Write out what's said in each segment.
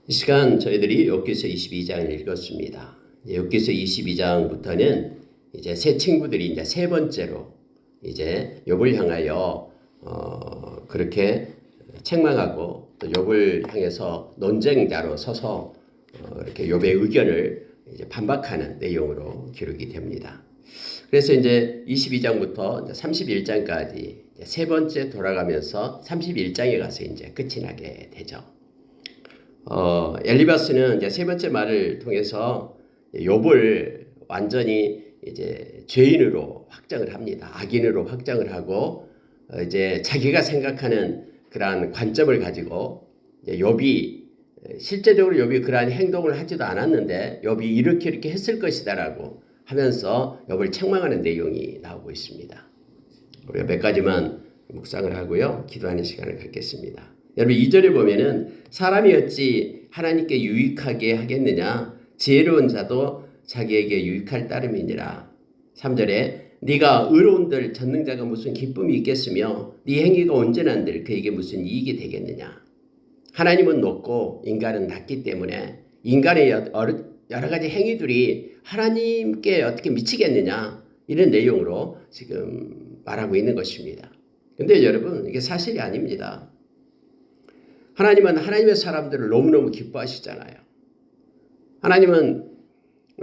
이 시간 저희들이 욥기서 22장을 읽었습니다. 욥기서 22장부터는 이제 새 친구들이 이제 세 번째로 이제 욥을 향하여 그렇게 책망하고 또 욥을 향해서 논쟁자로 서서 이렇게 욥의 의견을 이제 반박하는 내용으로 기록이 됩니다. 그래서 이제 22장부터 31장까지 세 번째 돌아가면서 31장에 가서 이제 끝이 나게 되죠. 엘리바스는 이제 세 번째 말을 통해서 욥을 완전히 이제 죄인으로 확정을 합니다. 악인으로 확정을 하고 이제 자기가 생각하는 그러한 관점을 가지고 욥이 실제적으로 욥이 그러한 행동을 하지도 않았는데 욥이 이렇게 했을 것이다라고 하면서 욥을 책망하는 내용이 나오고 있습니다. 우리가 몇 가지만 묵상을 하고요. 기도하는 시간을 갖겠습니다. 여러분 2절에 보면은 사람이 어찌 하나님께 유익하게 하겠느냐 지혜로운 자도 자기에게 유익할 따름이니라. 3절에 네가 의로운들 전능자가 무슨 기쁨이 있겠으며 네 행위가 온전한들 그에게 무슨 이익이 되겠느냐. 하나님은 높고 인간은 낮기 때문에 인간의 여러 가지 행위들이 하나님께 어떻게 미치겠느냐 이런 내용으로 지금 말하고 있는 것입니다. 근데 여러분 이게 사실이 아닙니다. 하나님은 하나님의 사람들을 너무너무 기뻐하시잖아요. 하나님은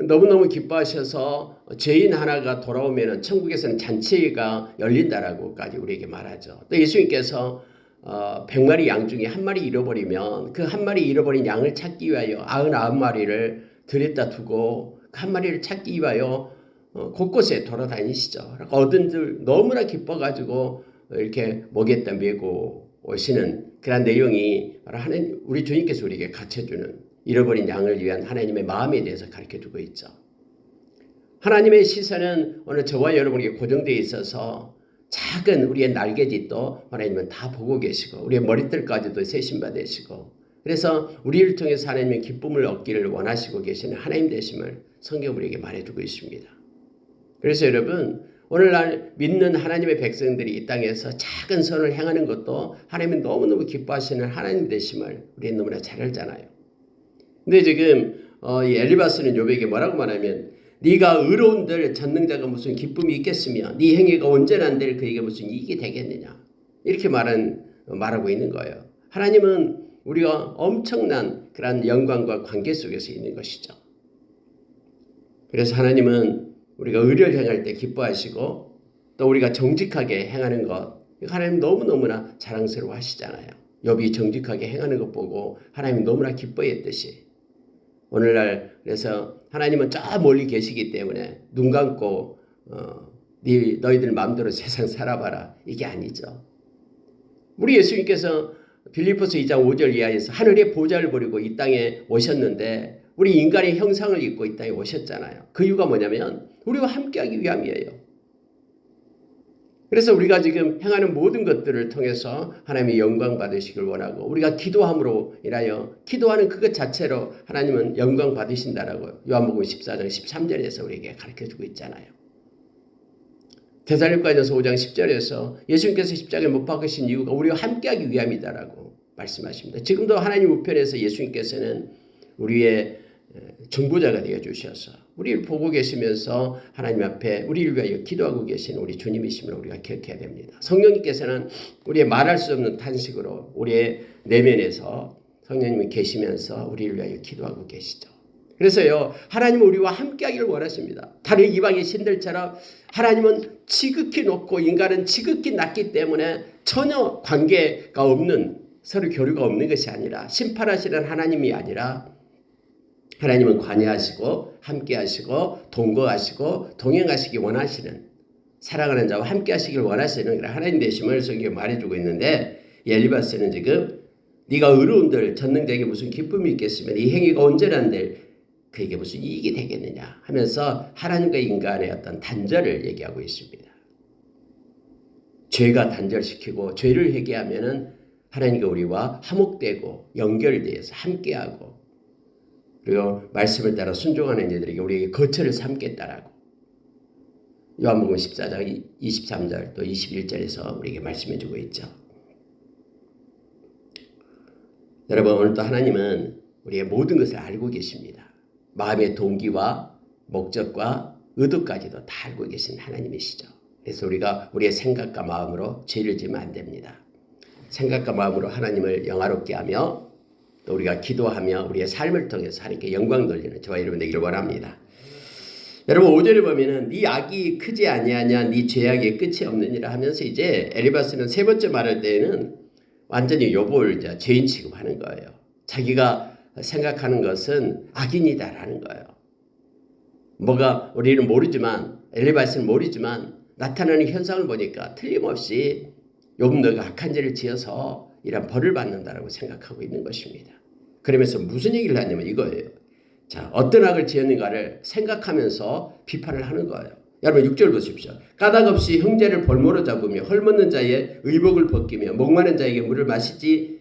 너무너무 기뻐하셔서 죄인 하나가 돌아오면 천국에서는 잔치가 열린다라고까지 우리에게 말하죠. 또 예수님께서 100마리 양 중에 한 마리 잃어버리면 그 한 마리 잃어버린 양을 찾기 위하여 99마리를 들였다 두고 그 한 마리를 찾기 위하여 곳곳에 돌아다니시죠. 어른들 너무나 기뻐가지고 이렇게 목에다 메고 오시는 그런 내용이 바로 하나님, 우리 주님께서 우리에게 가르쳐주는 잃어버린 양을 위한 하나님의 마음에 대해서 가르쳐주고 있죠. 하나님의 시선은 오늘 저와 여러분에게 고정되어 있어서 작은 우리의 날개짓도 하나님은 다 보고 계시고 우리의 머리털까지도 세심받으시고 그래서 우리를 통해서 하나님의 기쁨을 얻기를 원하시고 계시는 하나님 되심을 성경 우리에게 말해주고 있습니다. 그래서 여러분 오늘날 믿는 하나님의 백성들이 이 땅에서 작은 선을 행하는 것도 하나님은 너무너무 기뻐하시는 하나님 되심을 우리는 너무나 잘 알잖아요. 근데 지금 이 엘리바스는 욥에게 뭐라고 말하면 네가 의로운들 전능자가 무슨 기쁨이 있겠으며 네 행위가 온전한들 그에게 무슨 이익이 되겠느냐 이렇게 말하고 있는 거예요. 하나님은 우리가 엄청난 그런 영광과 관계 속에서 있는 것이죠. 그래서 하나님은 우리가 의를 행할 때 기뻐하시고 또 우리가 정직하게 행하는 것 하나님 너무너무나 자랑스러워 하시잖아요. 욥이 정직하게 행하는 것 보고 하나님이 너무나 기뻐했듯이 오늘날 그래서 하나님은 저 멀리 계시기 때문에 눈 감고 너희들 마음대로 세상 살아봐라 이게 아니죠. 우리 예수님께서 빌립보서 2장 5절 이하에서 하늘의 보좌를 버리고 이 땅에 오셨는데 우리 인간의 형상을 입고 이 땅에 오셨잖아요. 그 이유가 뭐냐면 우리와 함께하기 위함이에요. 그래서 우리가 지금 행하는 모든 것들을 통해서 하나님의 영광 받으시길 원하고 우리가 기도함으로 인하여 기도하는 그것 자체로 하나님은 영광 받으신다라고 요한복음 14장 13절에서 우리에게 가르쳐주고 있잖아요. 데살로니가전서 5장 10절에서 예수님께서 십자가에 못 박으신 이유가 우리와 함께하기 위함이다라고 말씀하십니다. 지금도 하나님 우편에서 예수님께서는 우리의 중보자가 되어 주셔서 우리를 보고 계시면서 하나님 앞에 우리를 위하여 기도하고 계신 우리 주님이심을 우리가 기억해야 됩니다. 성령님께서는 우리의 말할 수 없는 탄식으로 우리의 내면에서 성령님이 계시면서 우리를 위하여 기도하고 계시죠. 그래서요 하나님은 우리와 함께하기를 원하십니다. 다른 이방의 신들처럼 하나님은 지극히 높고 인간은 지극히 낮기 때문에 전혀 관계가 없는 서로 교류가 없는 것이 아니라 심판하시는 하나님이 아니라 하나님은 관여하시고 함께하시고 동거하시고 동행하시기 원하시는 사랑하는 자와 함께하시길 원하시는 그런 하나님 되심을 성경에 말해주고 있는데 엘리바스는 지금 네가 의로운들 전능자에게 무슨 기쁨이 있겠으면 이 행위가 온전한들 그에게 무슨 이익이 되겠느냐 하면서 하나님과 인간의 어떤 단절을 얘기하고 있습니다. 죄가 단절시키고 죄를 회개하면은 하나님과 우리와 화목되고 연결되어서 함께하고 그리고 말씀을 따라 순종하는 이들에게 우리에게 거처를 삼겠다라고 요한복음 14장 23절 또 21절에서 우리에게 말씀해 주고 있죠. 여러분 오늘 또 하나님은 우리의 모든 것을 알고 계십니다. 마음의 동기와 목적과 의도까지도 다 알고 계신 하나님이시죠. 그래서 우리가 우리의 생각과 마음으로 죄를 지으면 안 됩니다. 생각과 마음으로 하나님을 영화롭게 하며 또 우리가 기도하며 우리의 삶을 통해서 하나님께 영광 돌리는 저와 여러분 되기를 원합니다. 여러분 5절에 보면은 네 악이 크지 아니하냐 네 죄악의 끝이 없느니라 하면서 이제 엘리바스는 세 번째 말할 때에는 완전히 욥을 이제 죄인 취급하는 거예요. 자기가 생각하는 것은 악인이다라는 거예요. 뭐가 우리는 모르지만 엘리바스는 모르지만 나타나는 현상을 보니까 틀림없이 욥 너가 악한 죄를 지어서 이런 벌을 받는다라고 생각하고 있는 것입니다. 그러면서 무슨 얘기를 하냐면 이거예요. 자, 어떤 악을 지었는가를 생각하면서 비판을 하는 거예요. 여러분 6절 보십시오. 까닭없이 형제를 볼모로 잡으며 헐벗는 자의 의복을 벗기며 목마른 자에게 물을 마시게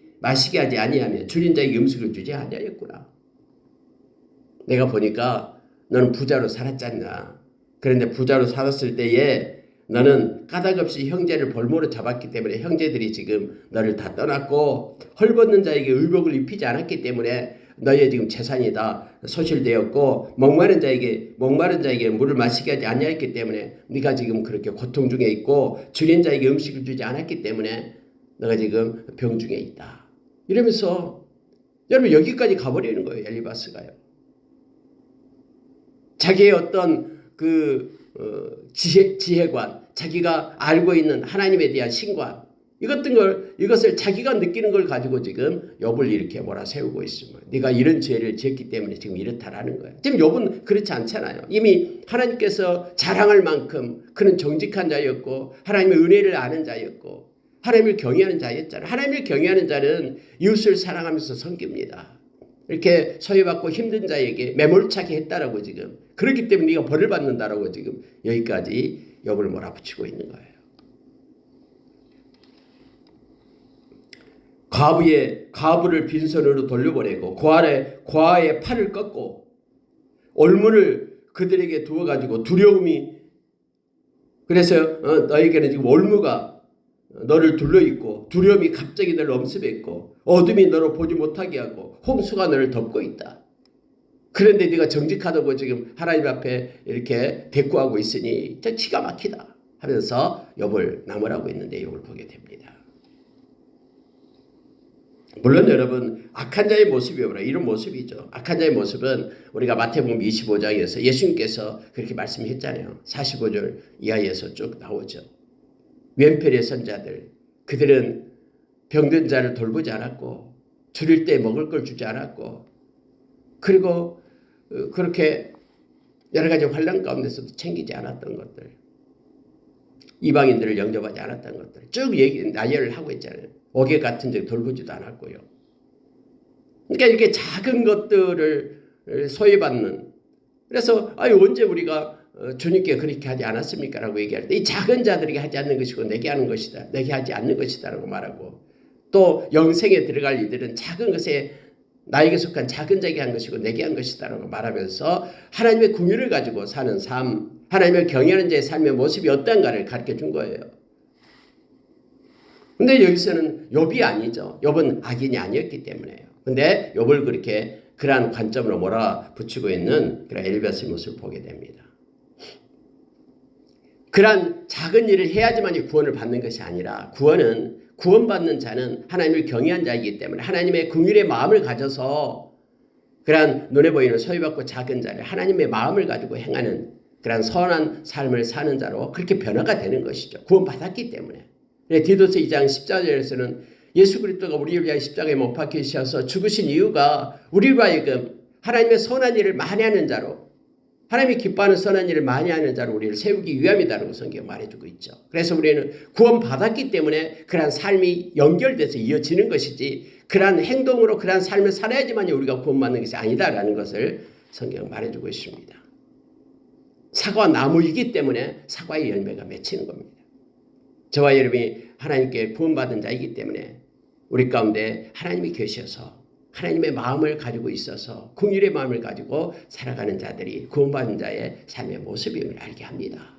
하지 아니하며 줄인 자에게 음식을 주지 아니하였구나. 내가 보니까 너는 부자로 살았잖냐. 그런데 부자로 살았을 때에 너는 까닭없이 형제를 볼모로 잡았기 때문에 형제들이 지금 너를 다 떠났고 헐벗는 자에게 의복을 입히지 않았기 때문에 너의 지금 재산이 다 소실되었고 목마른 자에게 물을 마시게 하지 아니하였기 때문에 네가 지금 그렇게 고통 중에 있고 줄인 자에게 음식을 주지 않았기 때문에 너가 지금 병 중에 있다. 이러면서 여러분 여기까지 가버리는 거예요. 엘리바스가요. 자기의 어떤 지혜관, 자기가 알고 있는 하나님에 대한 신관, 이것을 자기가 느끼는 걸 가지고 지금 욥을 이렇게 몰아세우고 있으면 네가 이런 죄를 지었기 때문에 지금 이렇다라는 거예요. 지금 욥은 그렇지 않잖아요. 이미 하나님께서 자랑할 만큼 그는 정직한 자였고 하나님의 은혜를 아는 자였고 하나님을 경외하는 자였잖아요. 하나님을 경외하는 자는 이웃을 사랑하면서 섬깁니다. 이렇게 소외받고 힘든 자에게 매몰차게 했다라고 지금 그렇기 때문에 네가 벌을 받는다라고 지금 여기까지 욥을 몰아붙이고 있는 거예요. 과부를 빈손으로 돌려보내고 고아의 팔을 꺾고 올무를 그들에게 두어가지고 두려움이 그래서 너에게는 지금 올무가 너를 둘러있고 두려움이 갑자기 너를 엄습했고 어둠이 너를 보지 못하게 하고 홍수가 너를 덮고 있다. 그런데 네가 정직하다고 지금 하나님 앞에 이렇게 대꾸하고 있으니 진짜 기가 막히다 하면서 욥을 나무라고 있는데 욥을 보게 됩니다. 물론 여러분 악한 자의 모습이 뭐라 이런 모습이죠. 악한 자의 모습은 우리가 마태복음 25장에서 예수님께서 그렇게 말씀했잖아요. 45절 이하에서 쭉 나오죠. 왼편의 선자들 그들은 병든 자를 돌보지 않았고 줄일 때 먹을 걸 주지 않았고 그리고 그렇게 여러 가지 환난 가운데서도 챙기지 않았던 것들 이방인들을 영접하지 않았던 것들 쭉 나열을 하고 있잖아요. 옥에 같은 적 돌보지도 않았고요. 그러니까 이렇게 작은 것들을 소외받는 그래서 언제 우리가 주님께 그렇게 하지 않았습니까? 라고 얘기할 때 이 작은 자들에게 하지 않는 것이고 내게 하는 것이다. 내게 하지 않는 것이다 라고 말하고 또 영생에 들어갈 이들은 작은 것에 나에게 속한 작은 자에게 한 것이고 내게 한 것이다 라고 말하면서 하나님의 긍휼을 가지고 사는 삶 하나님을 경외하는 자의 삶의 모습이 어떤가를 가르쳐 준 거예요. 근데 여기서는 욥이 아니죠. 욥은 악인이 아니었기 때문에요. 근데 욥을 그렇게 그러한 관점으로 몰아붙이고 있는 그런 엘리바스의 모습을 보게 됩니다. 그러한 작은 일을 해야지만 구원을 받는 것이 아니라 구원받는 자는 하나님을 경외한 자이기 때문에 하나님의 긍휼의 마음을 가져서 그러한 눈에 보이는 소외받고 작은 자를 하나님의 마음을 가지고 행하는 그러한 선한 삶을 사는 자로 그렇게 변화가 되는 것이죠. 구원받았기 때문에. 디도서 2장 14절에서는 예수 그리스도가 우리를 위하여 십자가에 못 박히셔서 죽으신 이유가 우리로 하여금 하나님의 선한 일을 많이 하는 자로 하나님이 기뻐하는 선한 일을 많이 하는 자로 우리를 세우기 위함이다라고 성경이 말해주고 있죠. 그래서 우리는 구원받았기 때문에 그러한 삶이 연결돼서 이어지는 것이지 그러한 행동으로 그러한 삶을 살아야지만 우리가 구원받는 것이 아니다라는 것을 성경이 말해주고 있습니다. 사과 나무이기 때문에 사과의 열매가 맺히는 겁니다. 저와 여러분이 하나님께 구원받은 자이기 때문에 우리 가운데 하나님이 계셔서 하나님의 마음을 가지고 있어서 긍휼의 마음을 가지고 살아가는 자들이 구원받은 자의 삶의 모습임을 알게 합니다.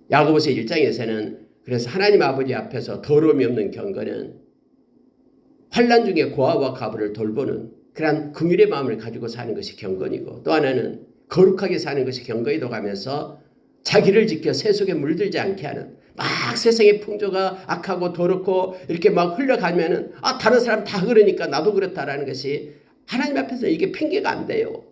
야고보서 1장에서는 그래서 하나님 아버지 앞에서 더러움이 없는 경건은 환난 중에 고아와 과부를 돌보는 그런 긍휼의 마음을 가지고 사는 것이 경건이고, 또 하나는 거룩하게 사는 것이 경건이라고 하면서 자기를 지켜 세속에 물들지 않게 하는, 막 세상의 풍조가 악하고 더럽고 이렇게 막 흘러가면은 다른 사람 다 그러니까 나도 그렇다라는 것이 하나님 앞에서 이게 핑계가 안 돼요.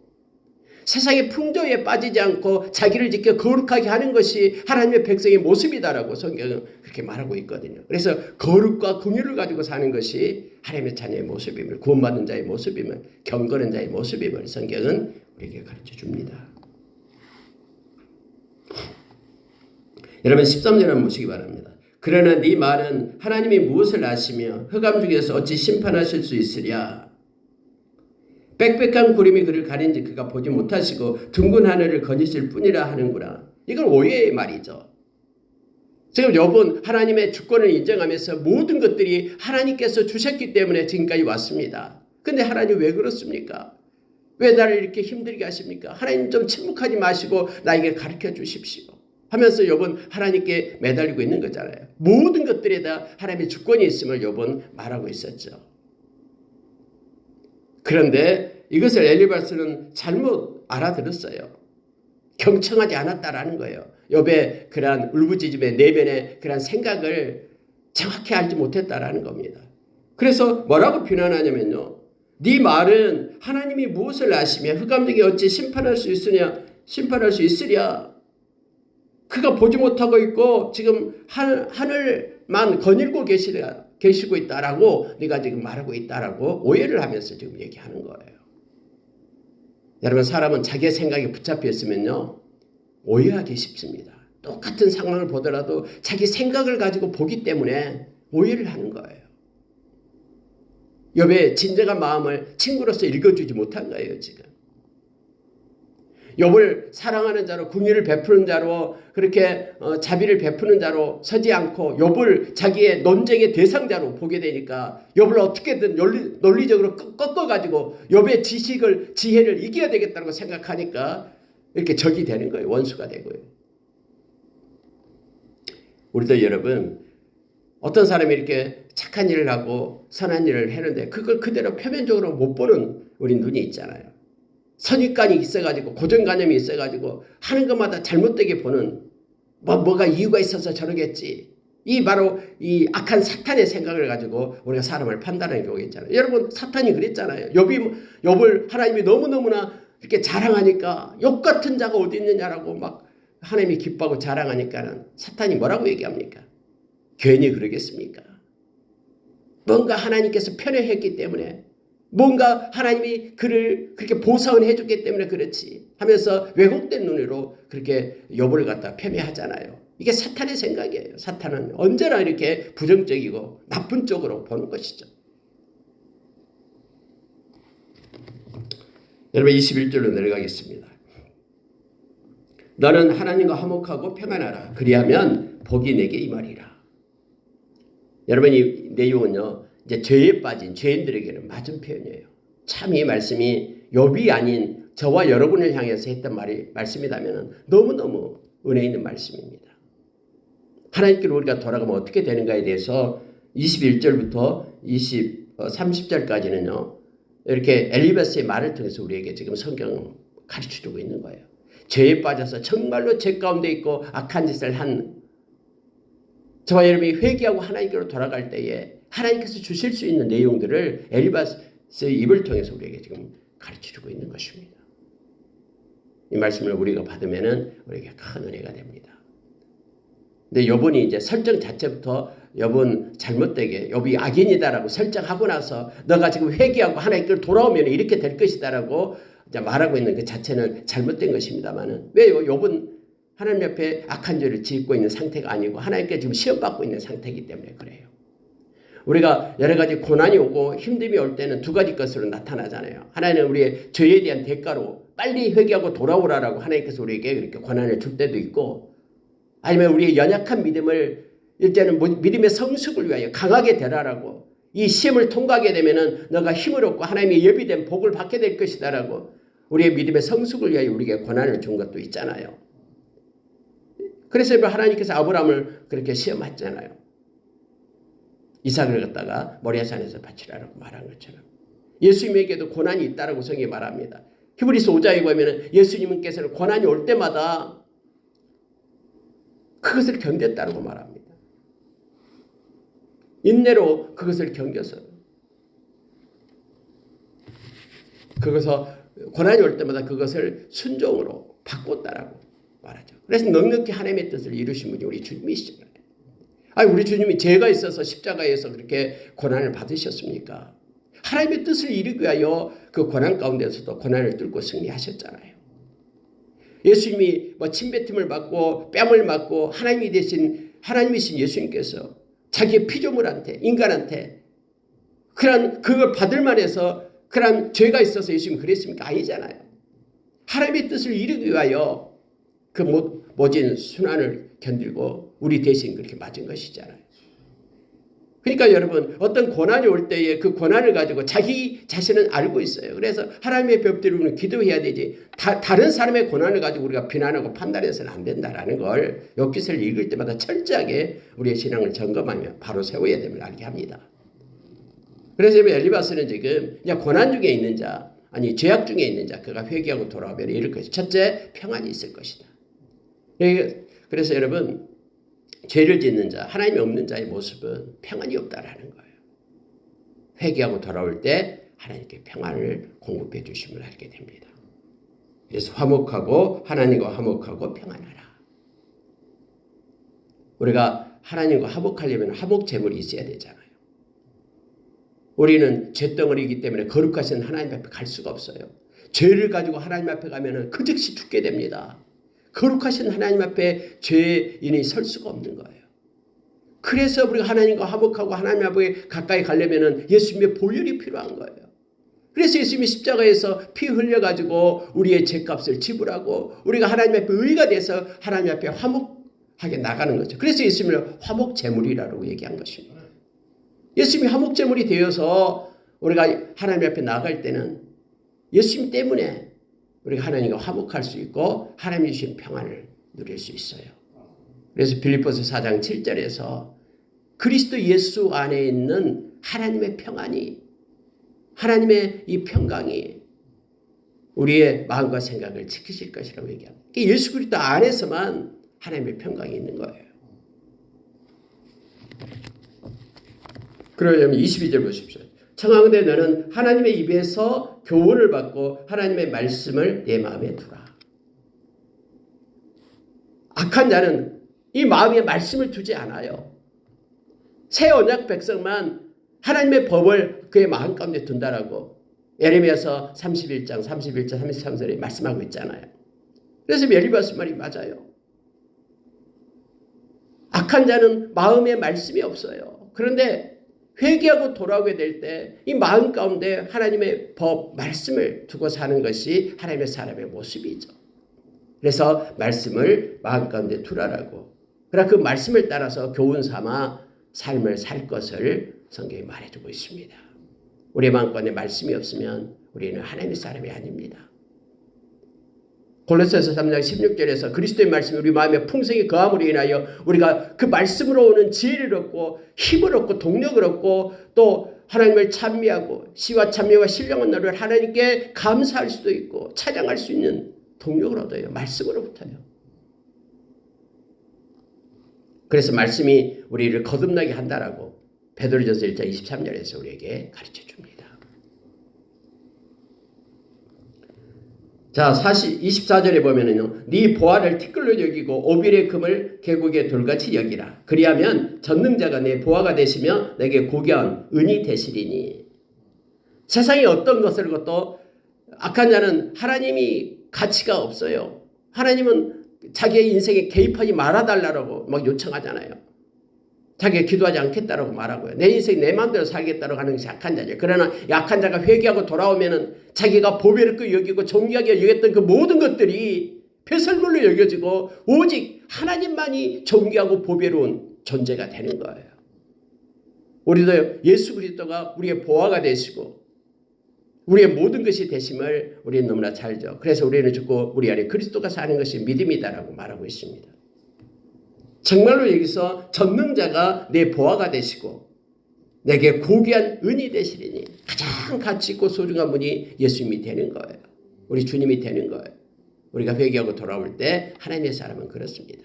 세상의 풍조에 빠지지 않고 자기를 지켜 거룩하게 하는 것이 하나님의 백성의 모습이다라고 성경은 그렇게 말하고 있거든요. 그래서 거룩과 긍휼을 가지고 사는 것이 하나님의 자녀의 모습임을, 구원받은 자의 모습임을, 경건한 자의 모습임을 성경은 우리에게 가르쳐 줍니다. 여러분 13절 한번 보시기 바랍니다. 그러나 네 말은 하나님이 무엇을 아시며 흑암 중에서 어찌 심판하실 수 있으랴. 빽빽한 구름이 그를 가린지 그가 보지 못하시고 둥근 하늘을 거니실 뿐이라 하는구나. 이건 오해의 말이죠. 지금 욥은 하나님의 주권을 인정하면서 모든 것들이 하나님께서 주셨기 때문에 지금까지 왔습니다. 근데 하나님 왜 그렇습니까? 왜 나를 이렇게 힘들게 하십니까? 하나님 좀 침묵하지 마시고 나에게 가르쳐 주십시오 하면서 욥은 하나님께 매달리고 있는 거잖아요. 모든 것들에 다 하나님의 주권이 있음을 욥은 말하고 있었죠. 그런데 이것을 엘리바스는 잘못 알아들었어요. 경청하지 않았다라는 거예요. 욥의 그러한 울부짖음의 내면의 그러한 생각을 정확히 알지 못했다라는 겁니다. 그래서 뭐라고 비난하냐면요. 네 말은 하나님이 무엇을 아시며 흑암 중에 어찌 심판할 수 있으랴. 그가 보지 못하고 있고 지금 하늘만 거닐고 계시고 있다라고 네가 지금 말하고 있다라고 오해를 하면서 지금 얘기하는 거예요. 여러분 사람은 자기의 생각에 붙잡혀 있으면요 오해하기 쉽습니다. 똑같은 상황을 보더라도 자기 생각을 가지고 보기 때문에 오해를 하는 거예요. 욥의 진정한 마음을 친구로서 읽어주지 못한 거예요 지금. 욥을 사랑하는 자로, 긍휼을 베푸는 자로, 그렇게 자비를 베푸는 자로 서지 않고 욥을 자기의 논쟁의 대상자로 보게 되니까 욥을 어떻게든 논리적으로 꺾어가지고 욥의 지혜를 이겨야 되겠다고 생각하니까 이렇게 적이 되는 거예요. 원수가 되고요. 우리도 여러분 어떤 사람이 이렇게 착한 일을 하고 선한 일을 했는데 그걸 그대로 표면적으로 못 보는 우리 눈이 있잖아요. 선입관이 있어가지고 고정관념이 있어가지고 하는 것마다 잘못되게 보는 뭐가 이유가 있어서 저러겠지. 이 바로 이 악한 사탄의 생각을 가지고 우리가 사람을 판단하는 경우가 있잖아요. 여러분 사탄이 그랬잖아요. 욥을 하나님이 너무너무나 이렇게 자랑하니까 욥 같은 자가 어디 있느냐라고 막 하나님이 기뻐하고 자랑하니까는 사탄이 뭐라고 얘기합니까? 괜히 그러겠습니까? 뭔가 하나님께서 편애했기 때문에 뭔가 하나님이 그를 그렇게 보상을 해줬기 때문에 그렇지 하면서 왜곡된 눈으로 그렇게 욥을 갖다 폄훼하잖아요. 이게 사탄의 생각이에요. 사탄은 언제나 이렇게 부정적이고 나쁜 쪽으로 보는 것이죠. 여러분 21절로 내려가겠습니다. 너는 하나님과 화목하고 평안하라. 그리하면 복이 내게 임하리라. 여러분 이 내용은요. 이제 죄에 빠진 죄인들에게는 맞은 표현이에요. 참 이 말씀이 욥이 아닌 저와 여러분을 향해서 했던 말씀이라면 너무너무 은혜 있는 말씀입니다. 하나님께로 우리가 돌아가면 어떻게 되는가에 대해서 21절부터 30절까지는요. 이렇게 엘리바스의 말을 통해서 우리에게 지금 성경은 가르쳐주고 있는 거예요. 죄에 빠져서 정말로 죄 가운데 있고 악한 짓을 한 저와 여러분이 회개하고 하나님께로 돌아갈 때에 하나님께서 주실 수 있는 내용들을 엘리바스의 입을 통해서 우리에게 지금 가르쳐주고 있는 것입니다. 이 말씀을 우리가 받으면은 우리에게 큰 은혜가 됩니다. 근데 욥이 이제 설정 자체부터 욥은 잘못되게 욥이 악인이다라고 설정하고 나서 너가 지금 회개하고 하나님께로 돌아오면 이렇게 될 것이다라고 이제 말하고 있는 그 자체는 잘못된 것입니다만은 왜요? 욥은 하나님 옆에 악한 죄를 짓고 있는 상태가 아니고 하나님께 지금 시험받고 있는 상태이기 때문에 그래요. 우리가 여러 가지 고난이 오고 힘듦이 올 때는 두 가지 것으로 나타나잖아요. 하나는 우리의 죄에 대한 대가로 빨리 회개하고 돌아오라라고 하나님께서 우리에게 그렇게 고난을 줄 때도 있고 아니면 우리의 연약한 믿음을 일단은 믿음의 성숙을 위하여 강하게 되라라고 이 시험을 통과하게 되면은 너가 힘을 얻고 하나님의 예비된 복을 받게 될 것이다라고 우리의 믿음의 성숙을 위하여 우리에게 고난을 준 것도 있잖아요. 그래서 하나님께서 아브라함을 그렇게 시험했잖아요. 이삭을 갖다가 모리아산에서 바치라라고 말한 것처럼. 예수님에게도 고난이 있다라고 성경이 말합니다. 히브리서 5장에 보면 예수님께서는 고난이 올 때마다 그것을 견뎠다고 말합니다. 인내로 그것을 견뎌서 고난이 올 때마다 그것을 순종으로 바꿨다라고 말하죠. 그래서 넉넉히 하나님의 뜻을 이루신 분이 우리 주님이시잖아요. 아니, 우리 주님이 죄가 있어서 십자가에서 그렇게 고난을 받으셨습니까? 하나님의 뜻을 이루기 위하여 그 고난 가운데서도 고난을 뚫고 승리하셨잖아요. 예수님이 침뱉음을 받고 뺨을 맞고 하나님이신 예수님께서 자기의 피조물한테, 인간한테 그걸 받을 만해서 그런 죄가 있어서 예수님이 그랬습니까? 아니잖아요. 하나님의 뜻을 이루기 위하여 그 모진 순환을 견디고 우리 대신 그렇게 맞은 것이잖아요. 그러니까 여러분, 어떤 고난이 올 때에 그 고난을 가지고 자기 자신은 알고 있어요. 그래서 하나님의 법대로 우리는 기도해야 되지, 다른 사람의 고난을 가지고 우리가 비난하고 판단해서는 안 된다라는 걸 욥기서를 읽을 때마다 철저하게 우리의 신앙을 점검하며 바로 세워야 됨을 알게 합니다. 그래서 엘리바스는 지금 그냥 고난 중에 있는 자, 아니 죄악 중에 있는 자, 그가 회개하고 돌아오면 이럴 것이다. 첫째, 평안이 있을 것이다. 그래서 여러분, 죄를 짓는 자, 하나님이 없는 자의 모습은 평안이 없다라는 거예요. 회개하고 돌아올 때 하나님께 평안을 공급해 주심을 알게 됩니다. 그래서 하나님과 화목하고 평안하라. 우리가 하나님과 화목하려면 화목 제물이 있어야 되잖아요. 우리는 죄덩어리이기 때문에 거룩하신 하나님 앞에 갈 수가 없어요. 죄를 가지고 하나님 앞에 가면 그 즉시 죽게 됩니다. 거룩하신 하나님 앞에 죄인이 설 수가 없는 거예요. 그래서 우리가 하나님과 화목하고 하나님 앞에 가까이 가려면 예수님의 보혈이 필요한 거예요. 그래서 예수님이 십자가에서 피 흘려가지고 우리의 죄값을 지불하고 우리가 하나님 앞에 의가 돼서 하나님 앞에 화목하게 나가는 거죠. 그래서 예수님을 화목제물이라고 얘기한 것입니다. 예수님이 화목제물이 되어서 우리가 하나님 앞에 나갈 때는 예수님 때문에 우리가 하나님과 화목할 수 있고 하나님이 주신 평안을 누릴 수 있어요. 그래서 빌립보서 4장 7절에서 그리스도 예수 안에 있는 하나님의 평안이, 하나님의 이 평강이 우리의 마음과 생각을 지키실 것이라고 얘기합니다. 예수 그리스도 안에서만 하나님의 평강이 있는 거예요. 그러려면 22절 보십시오. 청하건대 너는 하나님의 입에서 교훈을 받고 하나님의 말씀을 내 마음에 두라. 악한 자는 이 마음에 말씀을 두지 않아요. 새 언약 백성만 하나님의 법을 그의 마음 가운데 둔다라고 예레미야서 31장 33절에 말씀하고 있잖아요. 그래서 엘리바스 말이 맞아요. 악한 자는 마음에 말씀이 없어요. 그런데 회개하고 돌아오게 될 때 이 마음 가운데 하나님의 법, 말씀을 두고 사는 것이 하나님의 사람의 모습이죠. 그래서 말씀을 마음 가운데 두라라고. 그러나 그 말씀을 따라서 교훈 삼아 삶을 살 것을 성경이 말해주고 있습니다. 우리의 마음 가운데 말씀이 없으면 우리는 하나님의 사람이 아닙니다. 골로새서 3장 16절에서 그리스도의 말씀이 우리 마음에 풍성히 거함으로 인하여 우리가 그 말씀으로 오는 지혜를 얻고 힘을 얻고 동력을 얻고 또 하나님을 찬미하고 시와 찬미와 신령한 노래를 하나님께 감사할 수도 있고 찬양할 수 있는 동력을 얻어요. 말씀으로부터요. 그래서 말씀이 우리를 거듭나게 한다라고 베드로전서 1장 23절에서 우리에게 가르쳐 줍니다. 자, 24절에 보면은요, 네 보화를 티끌로 여기고 오빌의 금을 계곡의 돌같이 여기라. 그리하면 전능자가 내 보화가 되시며 내게 고귀한 은이 되시리니. 세상에 어떤 것을 것도 악한 자는 하나님이 가치가 없어요. 하나님은 자기의 인생에 개입하지 말아달라고 막 요청하잖아요. 자기가 기도하지 않겠다라고 말하고요. 내 인생 내 마음대로 살겠다라고 하는 것이 악한 자죠. 그러나 약한 자가 회개하고 돌아오면은 자기가 보배롭게 여기고 존귀하게 여겼던 그 모든 것들이 배설물로 여겨지고 오직 하나님만이 존귀하고 보배로운 존재가 되는 거예요. 우리도 예수 그리스도가 우리의 보화가 되시고 우리의 모든 것이 되심을 우리는 너무나 잘 알죠. 그래서 우리는 죽고 우리 안에 그리스도가 사는 것이 믿음이다라고 말하고 있습니다. 정말로 여기서 전능자가 내 보화가 되시고 내게 고귀한 은이 되시리니 가장 가치 있고 소중한 분이 예수님이 되는 거예요. 우리 주님이 되는 거예요. 우리가 회개하고 돌아올 때 하나님의 사람은 그렇습니다.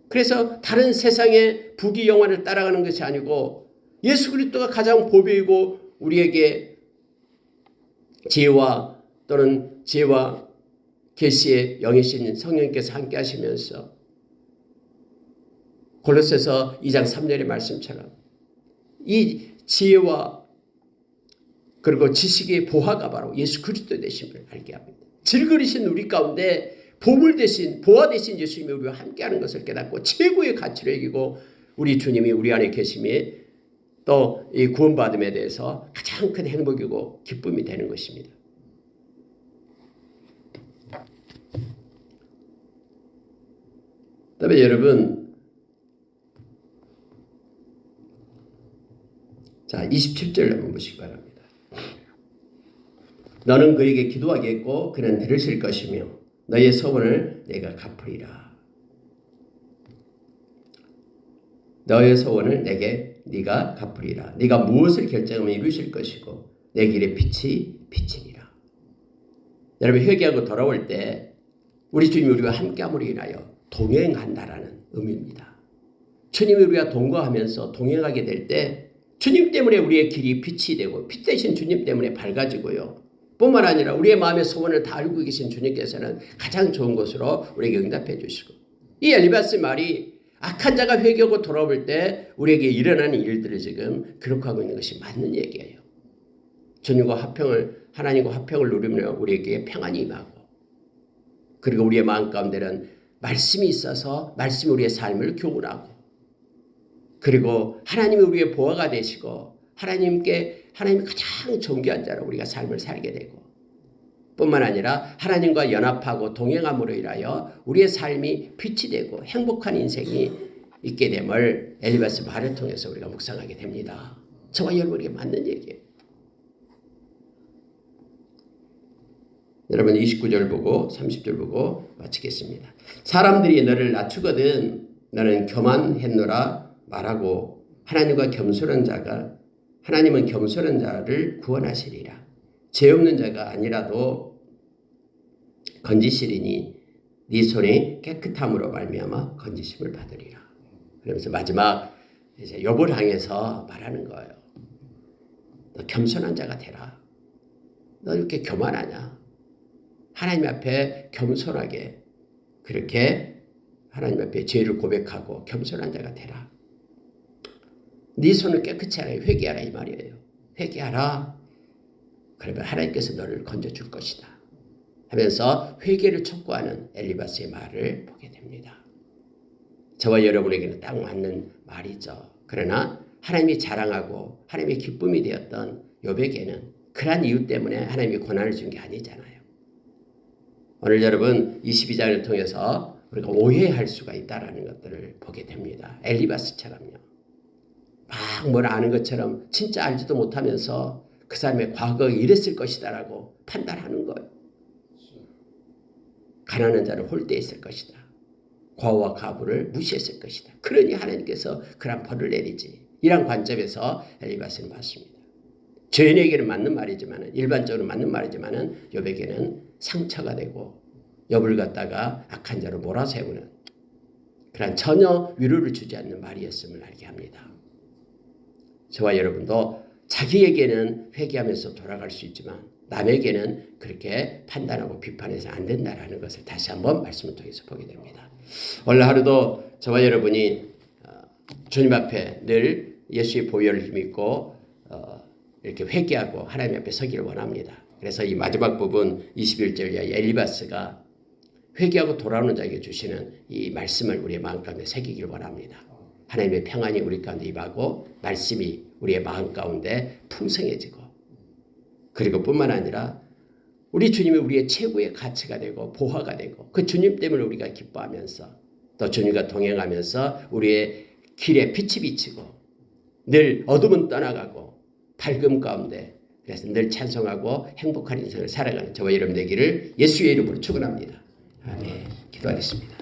그래서 다른 세상의 부귀 영화를 따라가는 것이 아니고 예수 그리스도가 가장 보배이고 우리에게 지혜와 또는 지혜와 계시의 영이신 성령님께서 함께 하시면서 골로새서 2장 3절의 말씀처럼 이 지혜와 그리고 지식의 보화가 바로 예수 그리스도 되심을 알게 합니다. 질그리신 우리 가운데 보물 대신 보화 대신 예수님이 우리와 함께하는 것을 깨닫고 최고의 가치로 여기고 우리 주님이 우리 안에 계심이 또 이 구원받음에 대해서 가장 큰 행복이고 기쁨이 되는 것입니다. 그다음에 여러분, 자 27절 한번 보시기 바랍니다. 너는 그에게 기도하겠고 그는 들으실 것이며 너의 소원을 내가 갚으리라. 너의 소원을 내게 네가 갚으리라. 네가 무엇을 결정하면 이루실 것이고 내 길의 빛이 비치리라. 여러분, 회개하고 돌아올 때 우리 주님이 우리와 함께함으로 인하여 동행한다라는 의미입니다. 주님이 우리와 동거하면서 동행하게 될 때 주님 때문에 우리의 길이 빛이 되고 빛 대신 주님 때문에 밝아지고요. 뿐만 아니라 우리의 마음의 소원을 다 알고 계신 주님께서는 가장 좋은 것으로 우리에게 응답해 주시고, 이 엘리바스 말이 악한 자가 회개하고 돌아올 때 우리에게 일어나는 일들을 지금 기록하고 있는 것이 맞는 얘기예요. 주님과 화평을, 하나님과 화평을 누리며 우리에게 평안이 임하고, 그리고 우리의 마음 가운데는 말씀이 있어서 말씀이 우리의 삶을 교훈하고, 그리고 하나님이 우리의 보호가 되시고 하나님이 가장 존귀한 자로 우리가 삶을 살게 되고, 뿐만 아니라 하나님과 연합하고 동행함으로 인하여 우리의 삶이 빛이 되고 행복한 인생이 있게 됨을 엘리바스 말을 통해서 우리가 묵상하게 됩니다. 저와 여러분에게 맞는 얘기예요. 여러분 29절 보고 30절 보고 마치겠습니다. 사람들이 너를 낮추거든 너는 교만했노라 말하고 하나님은 겸손한 자를 구원하시리라. 죄 없는 자가 아니라도 건지시리니 네 손이 깨끗함으로 말미암아 건지심을 받으리라. 그러면서 마지막 이제 욥을 향해서 말하는 거예요. 너 겸손한 자가 되라. 너 이렇게 교만하냐? 하나님 앞에 겸손하게 그렇게 하나님 앞에 죄를 고백하고 겸손한 자가 되라. 네 손을 깨끗이 하라. 회개하라 이 말이에요. 회개하라. 그러면 하나님께서 너를 건져줄 것이다 하면서 회개를 촉구하는 엘리바스의 말을 보게 됩니다. 저와 여러분에게는 딱 맞는 말이죠. 그러나 하나님이 자랑하고 하나님의 기쁨이 되었던 욥에게는 그러한 이유 때문에 하나님이 고난을 준 게 아니잖아요. 오늘 여러분 22장을 통해서 우리가 오해할 수가 있다는 것들을 보게 됩니다. 엘리바스처럼요. 막 뭘 아는 것처럼 진짜 알지도 못하면서 그 사람의 과거에 이랬을 것이다라고 판단하는 거예요. 가난한 자를 홀대했을 것이다. 과와 가부를 무시했을 것이다. 그러니 하나님께서 그런 벌을 내리지. 이런 관점에서 엘리바스는 봤습니다. 죄인에게는 맞는 말이지만, 일반적으로 맞는 말이지만 욥에게는 상처가 되고 욥을 갖다가 악한 자로 몰아세우는 그런 전혀 위로를 주지 않는 말이었음을 알게 합니다. 저와 여러분도 자기에게는 회개하면서 돌아갈 수 있지만 남에게는 그렇게 판단하고 비판해서 안 된다라는 것을 다시 한번 말씀을 통해서 보게 됩니다. 오늘 하루도 저와 여러분이 주님 앞에 늘 예수의 보혈을 힘입고 이렇게 회개하고 하나님 앞에 서기를 원합니다. 그래서 이 마지막 부분 21절 이하 엘리바스가 회개하고 돌아오는 자에게 주시는 이 말씀을 우리의 마음 가운데 새기길 원합니다. 하나님의 평안이 우리 가운데 임하고 말씀이 우리의 마음 가운데 풍성해지고, 그리고 뿐만 아니라 우리 주님이 우리의 최고의 가치가 되고 보화가 되고 그 주님 때문에 우리가 기뻐하면서 또 주님과 동행하면서 우리의 길에 빛이 비치고 늘 어둠은 떠나가고 밝음 가운데 그래서 늘 찬송하고 행복한 인생을 살아가는 저와 여러분 되기를 예수의 이름으로 축원합니다. 아멘. 기도하겠습니다.